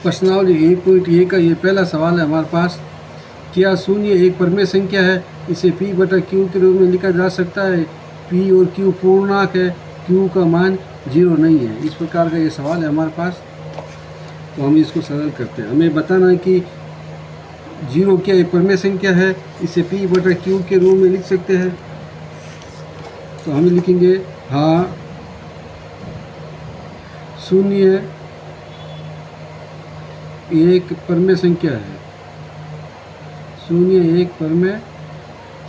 प्रश्नावली 1.1 का ये पहला सवाल है हमारे पास। क्या शून्य एक परमेय संख्या है? इसे p बटा q के रूप में लिखा जा सकता है। p और q पूर्णांक है, q का मान 0 नहीं है। इस प्रकार का ये सवाल है हमारे पास। तो हम इसको सरल करते हैं। हमें बताना है कि 0 क्या एक परमेय संख्या है, इसे p बटा q के रूप में लिख सकते हैं। तो हम लिखेंगे हाँ, शून्य एक परमेय संख्या है। शून्य एक परमेय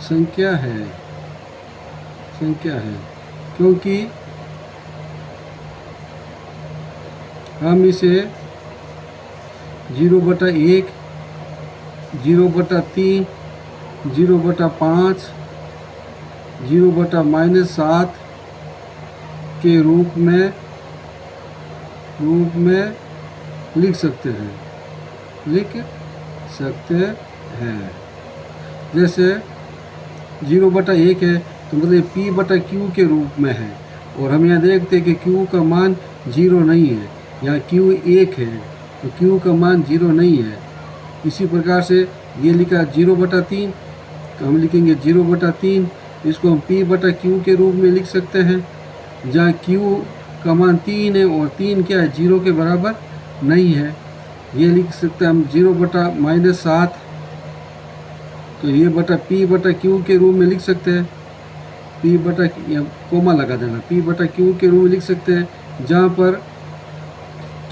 संख्या है क्योंकि हम इसे 0/1, 0/3, 0/5, 0/-7 के रूप में लिख सकते हैं। जैसे 0/1 है तो मतलब p बटा q के रूप में है, और हम यहाँ देखते हैं कि q का मान 0 नहीं है। यहाँ q 1 है तो q का मान 0 नहीं है। इसी प्रकार से ये लिखा 0/3, तो हम लिखेंगे 0/3। इसको हम p बटा q के रूप में लिख सकते हैं, जहाँ q का मान 3 है और 3 क्या है, 0 के बराबर नहीं है। ये लिख सकते हैं हम 0/-7, तो ये p बटा q के रूप में लिख सकते हैं। p बटा, कोमा लगा देना, p बटा q के रूप में लिख सकते हैं, जहाँ पर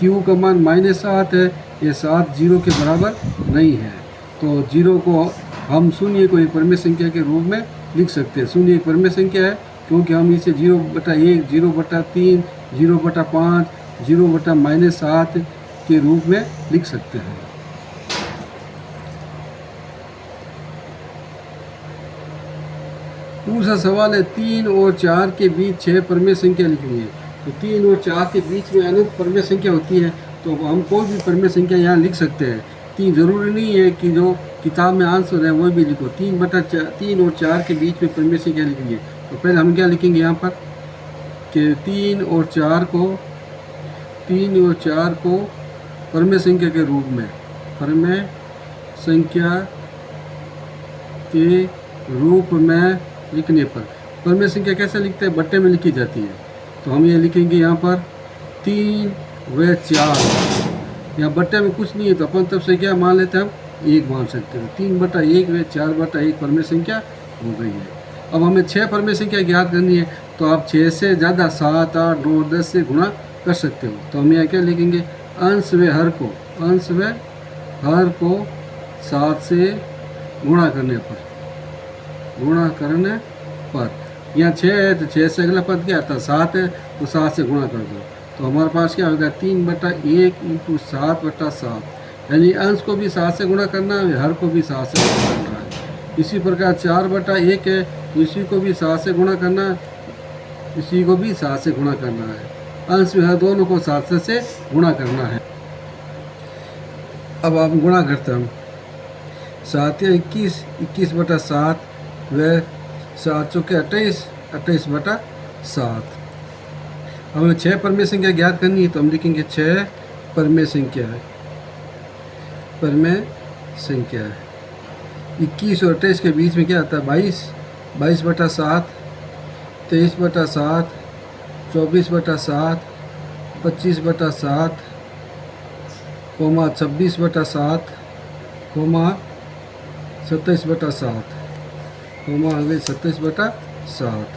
q का मान -7 है। ये 7 0 के बराबर नहीं है। तो 0 को हम शून्य को एक परमेय संख्या के रूप में लिख सकते हैं। शून्य एक परमेय संख्या है क्योंकि हम इसे 0/1, 0/3, 0/5, 0/-7 के रूप में लिख सकते हैं। दूसरा सवाल है 3 और 4 के बीच 6 परमेय संख्या लिखनी है। तो 3 और 4 के बीच में अनंत परमेय संख्या होती है, तो हम कोई भी परमेय संख्या यहाँ लिख सकते हैं। 3 जरूरी नहीं है कि जो किताब में आंसर है वो भी लिखो। 3 और 4 के बीच में परमेय संख्या लिखनी है। तो पहले हम क्या लिखेंगे यहाँ पर कि 3 और 4 को परमेय संख्या के रूप में, परमेय संख्या के रूप में लिखने पर, परमेय संख्या कैसे लिखते हैं, बट्टे में लिखी जाती है। तो हम ये लिखेंगे यहाँ पर 3 व 4। यहाँ बट्टे में कुछ नहीं है तो अपन तब से क्या मान लेते हैं, हम 1 मान सकते हैं। 3/1 व 4/1 परमेय संख्या हो गई है। अब हमें 6 परमेय संख्या ज्ञात करनी है, तो आप 6 से ज़्यादा 7, 8, 9, 10 से गुणा कर सकते हो। तो हम यहाँ क्या लिखेंगे, अंश व हर को 7 से गुणा करने पर, यहाँ 6 है तो 6 से अगला पद क्या आता है, 7 है तो 7 से गुणा कर दो। तो हमारे पास क्या होगा, 3/1 × 7/7, यानी अंश को भी 7 से गुणा करना है, हर को भी 7 से गुणा करना है। इसी प्रकार 4/1 है तो इसी को भी 7 से गुणा करना है, इसी को भी 7 से गुणा करना है। अंश में हर दोनों को 7 से गुणा करना है। अब आप गुणा करते हैं, 7 या 21, 21/7 व 7 चौके 28, 28/7। हमें 6 परमेय संख्या ज्ञात करनी है, तो हम लिखेंगे 6 परमेय संख्या है। 21 और 28 के बीच में क्या आता है, 22, 22/7, 23/7, 24/7, 25/7, 26/7, 27/7, 27/7।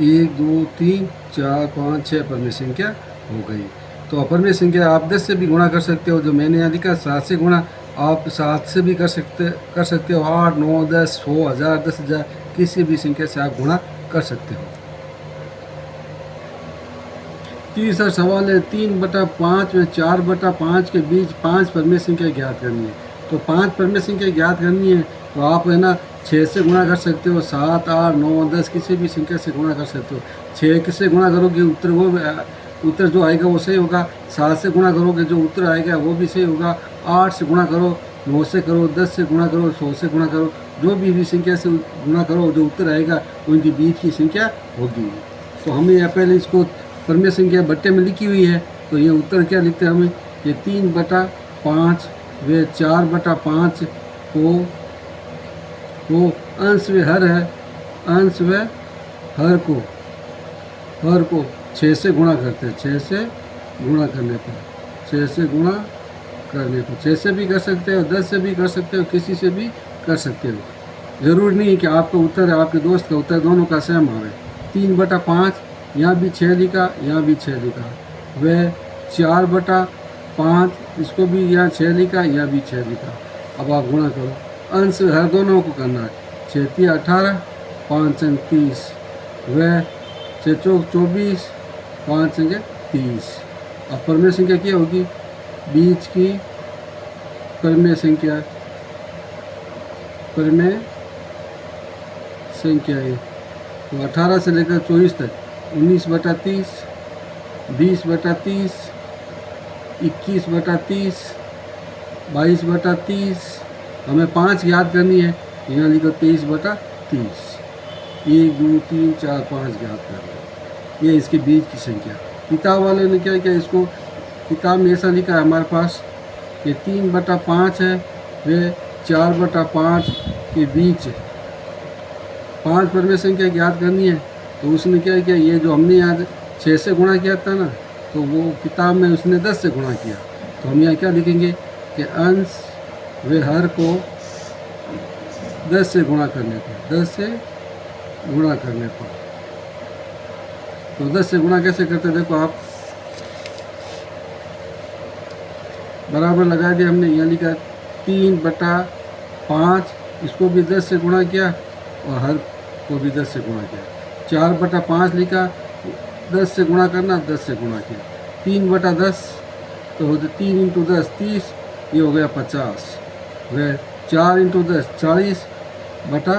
1, 2, 3, 4, 5, 6 परमेय संख्या हो गई। तो अपरमेय संख्या आप 10 से भी गुणा कर सकते हो। जो मैंने यहाँ लिखा 7 से गुणा, आप 7 से भी कर सकते हो। 8, 9, 10, 100, 1000, 10,000, किसी भी संख्या से आप गुणा कर सकते हो। तीसरा सवाल है 3/5 व 4/5 के बीच 5 परमेय संख्या ज्ञात करनी है। तो 5 परमेय संख्या ज्ञात करनी है तो आप है ना 6 से गुणा कर सकते हो, 7, 8, 9, 10 किसी भी संख्या से गुणा कर सकते हो। 6 किससे गुणा करोगे, उत्तर जो आएगा वो सही होगा। 7 से गुणा करोगे जो उत्तर आएगा वो भी सही होगा। 8 से गुणा करो, 9 से करो, 10 से गुणा करो, 100 से गुणा करो, जो भी संख्या से गुणा करो जो उत्तर आएगा उनके बीच की संख्या होगी। तो हमें यहाँ पहले इसको परमेय संख्या बट्टे में लिखी हुई है, तो ये उत्तर क्या लिखते हैं हमें, ये 3/5 5 व 4/5 को अंश व हर है, अंश व हर को 6 से गुणा करते हैं। 6 से गुणा करने पर 6 से गुणा करने पर 6 से भी कर सकते हो, 10 से भी कर सकते हो, किसी से भी कर सकते हो। ज़रूरी नहीं कि आपका उत्तर आपके दोस्त का उत्तर दोनों का सेम आवे। 3/5 यहाँ भी 6 लिखा, यहाँ भी 6 लिखा, वह 4/5 इसको भी यहाँ 6 लिखा, यहाँ भी 6 लिखा। अब आप गुणा करो, अंश हर दोनों को करना है। 6 × 18, 5 × 30, वह 6 × 24, 5 × 30। अब परमेय संख्या क्या होगी? बीच की परमेय संख्या है। तो 18 से लेकर 24 तक 19/30, 20/30, 21/30, 22/30। हमें 5 याद करनी है, यहाँ लिखो 23/30। 1 2 3 4 5 याद करना है। ये इसके बीच की संख्या। किताब वाले ने क्या किया, इसको किताब में ऐसा लिखा है हमारे पास कि 3/5 है, वे 4/5 के बीच 5 परमेय संख्या याद करनी है। तो उसने क्या किया, ये जो हमने आज 6 से गुणा किया था ना, तो वो किताब में उसने 10 से गुणा किया। तो हम यहाँ क्या लिखेंगे कि अंश व हर को 10 से गुणा करने पर, 10 से गुणा करने पर। तो 10 से गुणा कैसे करते, देखो आप बराबर लगा दिया हमने। यहाँ लिखा 3/5, इसको भी 10 से गुणा किया और हर को भी 10 से गुणा किया। 4/5 लिखा, 10 से गुणा करना, 10 से गुणा किया। 3/10 तो होते 3 × 10 30, ये हो गया 50। वह 4 × 10 40, बटा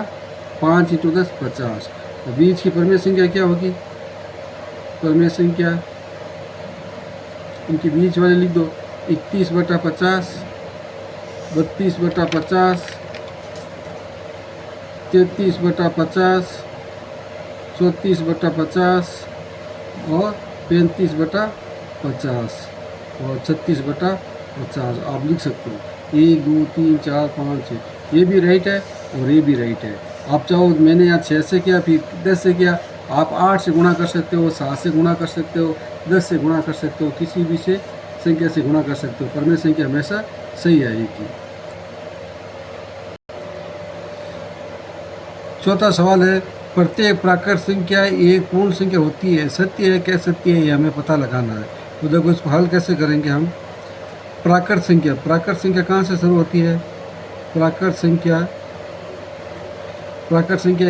5 × 10 50। तो बीच की परमेय संख्या क्या होगी? परमेय संख्या उनके बीच वाले लिख दो। 31/50, 32/50, 33/50, 34/50 और 35/50 और 36/50 आप लिख सकते हो। 1 2 3 4 5 6, ये भी राइट है और ये भी राइट है। आप चाहो, मैंने यहाँ 6 से किया, फिर 10 से किया, आप 8 से गुणा कर सकते हो, 7 से गुणा कर सकते हो, 10 से गुणा कर सकते हो, किसी भी से संख्या से गुणा कर सकते हो। परमेय संख्या हमेशा सही आएगी। चौथा सवाल है, प्रत्येक प्राकृत संख्या एक पूर्ण संख्या होती है, सत्य है क्या सत्य है, ये हमें पता लगाना है। तो देखो इसको हल कैसे करेंगे हम। प्राकृत संख्या कहाँ से शुरू होती है? प्राकृत संख्या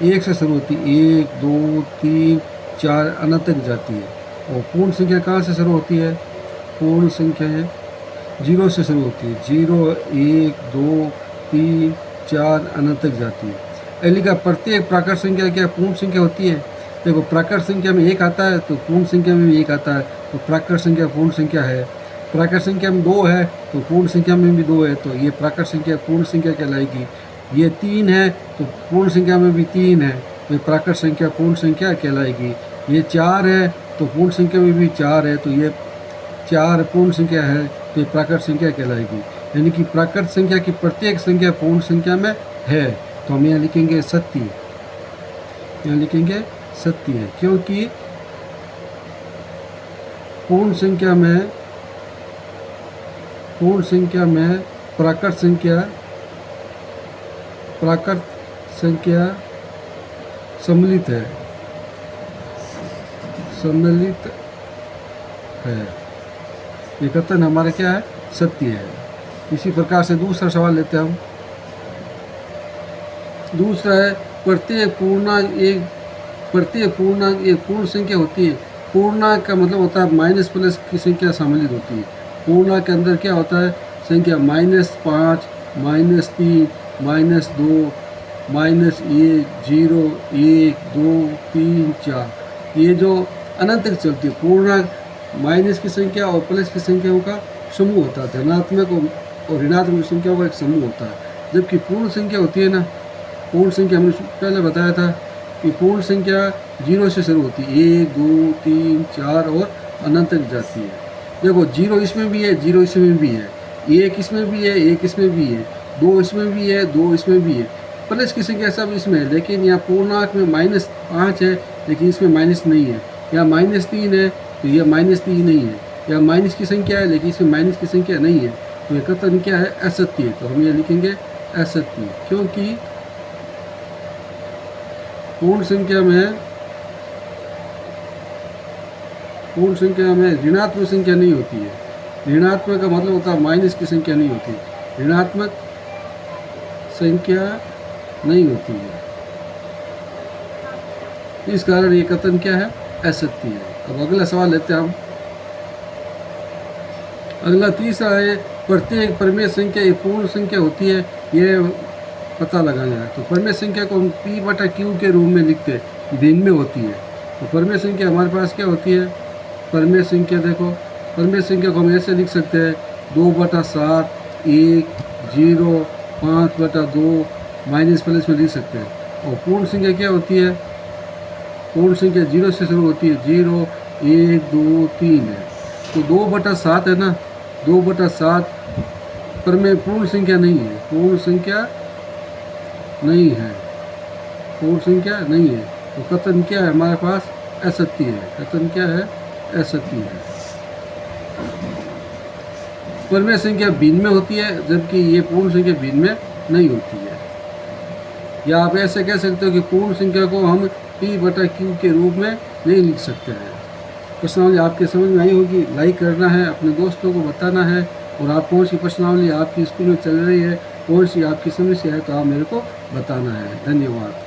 1 से शुरू होती है, 1 2 3 4 अनंत तक जाती है। और पूर्ण संख्या कहाँ से शुरू होती है? पूर्ण संख्या 0 से शुरू होती है, 0 1 2 3 4 अनंत तक जाती है। एली का प्रत्येक प्राकृत संख्या क्या पूर्ण संख्या होती है? देखो प्राकृत संख्या में 1 आता है तो पूर्ण संख्या में भी 1 आता है, तो प्राकृत संख्या पूर्ण संख्या है। प्राकृत संख्या में 2 है तो पूर्ण संख्या में भी 2 है, तो ये प्राकृत संख्या पूर्ण संख्या कहलाएगी। ये 3 है तो पूर्ण संख्या में भी 3 है, तो ये प्राकृत संख्या पूर्ण संख्या कहलाएगी। ये 4 है तो पूर्ण संख्या में भी 4 है, तो ये 4 पूर्ण संख्या है, तो ये प्राकृत संख्या कहलाएगी। यानी कि प्राकृत संख्या की प्रत्येक संख्या पूर्ण संख्या में है। तो हम यहाँ लिखेंगे सत्य, यहाँ लिखेंगे सत्य है, क्योंकि पूर्ण संख्या में प्राकृत संख्या सम्मिलित है, ये कथन हमारा क्या है? सत्य है। इसी प्रकार से दूसरा सवाल लेते हैं हम। दूसरा है, प्रत्येक पूर्णांक एक पूर्ण संख्या होती है। पूर्णांक का मतलब होता है माइनस प्लस की संख्या सम्मिलित होती है। पूर्णांक के अंदर क्या होता है? संख्या -5, -3, -2, -1, 0, 1 2 3 4, ये जो अनंत तक चलती है। पूर्णांक माइनस की संख्या और प्लस की संख्याओं का समूह होता है। धनात्मक और ऋणात्मक संख्याओं का एक समूह होता है। जबकि पूर्ण संख्या होती है ना, पूर्ण संख्या हमने पहले बताया था कि पूर्ण संख्या 0 से शुरू होती है, 1 2 3 4 और अनंत तक जाती है। देखो 0 इसमें भी है, 0 इसमें भी है। एक इसमें भी है, एक इसमें भी है, 2 इसमें भी है, 2 इसमें भी है, प्लस की संख्या सब इसमें है, लेकिन यहाँ पूर्णांक में -5 है, लेकिन इसमें माइनस नहीं है। यहाँ -3 है तो यह -3 नहीं है। यहाँ माइनस की संख्या है लेकिन इसमें माइनस की संख्या नहीं है, तो ये कथन क्या है? असत्य है। तो हम ये लिखेंगे असत्य, क्योंकि पूर्ण संख्या में ऋणात्मक संख्या नहीं होती है। ऋणात्मक का मतलब होता है माइनस की संख्या नहीं होती, ऋणात्मक संख्या नहीं होती है, इस कारण ये कथन क्या है? असत्य है। अब अगला सवाल लेते हैं हम। अगला तीसरा है, प्रत्येक परिमेय संख्या एक पूर्ण संख्या होती है, ये पता लगाना है। तो परिमेय संख्या को हम P/Q के रूप में लिखते हैं, भिन्न में होती है। तो परिमेय संख्या हमारे पास क्या होती है? परिमेय संख्या देखो, परिमेय संख्या को हम ऐसे लिख सकते हैं 2/7, 1, 0, 5/2, माइनस प्लस में लिख सकते हैं। और पूर्ण संख्या क्या होती है? पूर्ण संख्या 0 से शुरू होती है, 0, 1, 2, 3 है। तो 2/7 है ना, 2/7 परिमेय पूर्ण संख्या नहीं है, पूर्ण संख्या नहीं है, पूर्ण संख्या नहीं है। तो कथन क्या है हमारे पास? असत्य है। कथन क्या है? असत्य है। परिमेय संख्या भिन्न में होती है, जबकि ये पूर्ण संख्या भिन्न में नहीं होती है। या आप ऐसे कह सकते हो कि पूर्ण संख्या को हम P/Q के रूप में नहीं लिख सकते हैं। प्रश्नावली आपके समझ में आई होगी। लाइक करना है, अपने दोस्तों को बताना है, और आप कौन सी प्रश्नावली आपकी स्कूल में चल रही है, कौन सी आपकी समस्या है, तो आप मेरे को बताना है। धन्यवाद।